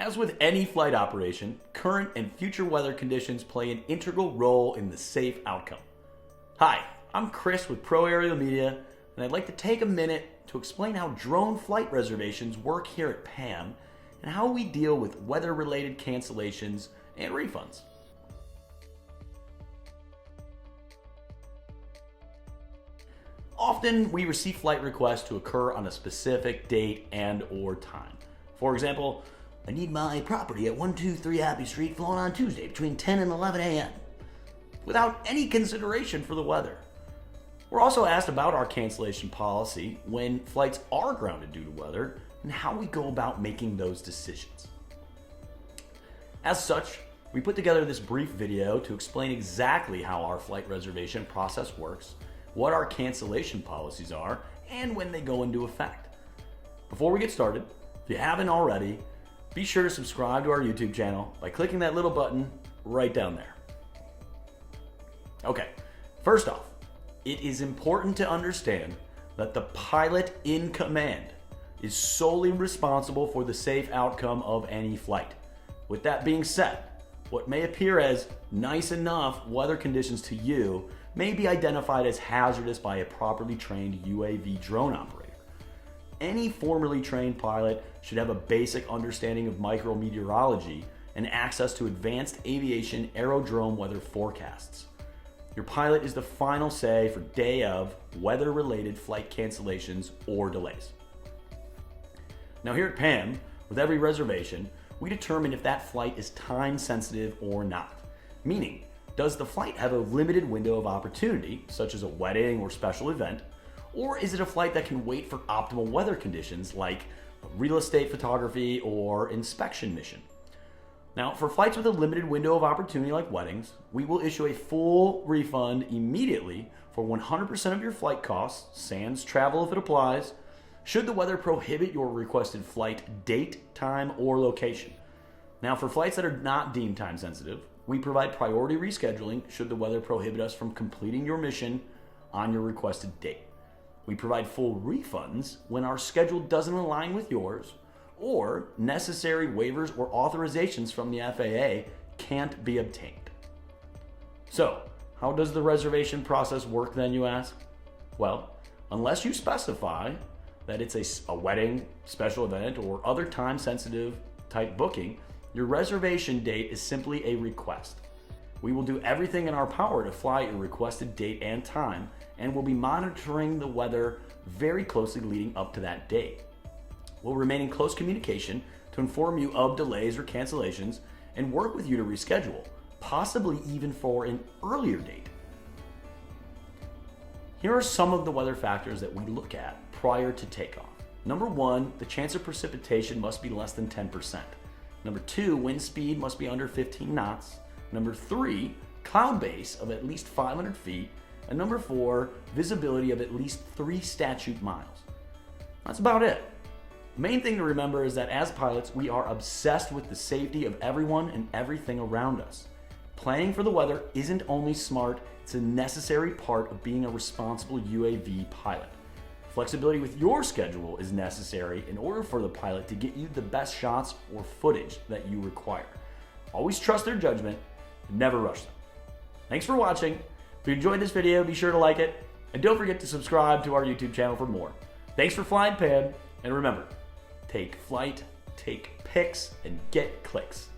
As with any flight operation, current and future weather conditions play an integral role in the safe outcome. Hi, I'm Chris with ProAerial Media, and I'd like to take a minute to explain how drone flight reservations work here at PAM and how we deal with weather-related cancellations and refunds. Often, we receive flight requests to occur on a specific date and/or time. For example, I need my property at 123 Happy Street flown on Tuesday between 10 and 11 a.m. without any consideration for the weather. We're also asked about our cancellation policy when flights are grounded due to weather and how we go about making those decisions. As such, we put together this brief video to explain exactly how our flight reservation process works, what our cancellation policies are, and when they go into effect. Before we get started, if you haven't already, be sure to subscribe to our YouTube channel by clicking that little button right down there. Okay, first off, it is important to understand that the pilot in command is solely responsible for the safe outcome of any flight. With that being said, what may appear as nice enough weather conditions to you may be identified as hazardous by a properly trained UAV drone operator. Any formerly trained pilot should have a basic understanding of micrometeorology and access to advanced aviation aerodrome weather forecasts. Your pilot is the final say for day of weather-related flight cancellations or delays. Now here at PAM, with every reservation, we determine if that flight is time sensitive or not. Meaning, does the flight have a limited window of opportunity, such as a wedding or special event, or is it a flight that can wait for optimal weather conditions like real estate photography or inspection mission? Now, for flights with a limited window of opportunity like weddings, we will issue a full refund immediately for 100% of your flight costs, sans travel if it applies, should the weather prohibit your requested flight date, time, or location. Now, for flights that are not deemed time sensitive, we provide priority rescheduling should the weather prohibit us from completing your mission on your requested date. We provide full refunds when our schedule doesn't align with yours, or necessary waivers or authorizations from the FAA can't be obtained. So, how does the reservation process work then, you ask? Well, unless you specify that it's a wedding, special event, or other time-sensitive type booking, your reservation date is simply a request. We will do everything in our power to fly your requested date and time, and we'll be monitoring the weather very closely leading up to that date. We'll remain in close communication to inform you of delays or cancellations and work with you to reschedule, possibly even for an earlier date. Here are some of the weather factors that we look at prior to takeoff. Number 1, the chance of precipitation must be less than 10%. Number 2, wind speed must be under 15 knots. Number 3, cloud base of at least 500 feet. And number 4, visibility of at least 3 statute miles. That's about it. The main thing to remember is that as pilots, we are obsessed with the safety of everyone and everything around us. Planning for the weather isn't only smart, it's a necessary part of being a responsible UAV pilot. Flexibility with your schedule is necessary in order for the pilot to get you the best shots or footage that you require. Always trust their judgment and never rush them. Thanks for watching. If you enjoyed this video, be sure to like it, and don't forget to subscribe to our YouTube channel for more. Thanks for flying PAM, and remember, take flight, take pics, and get clicks.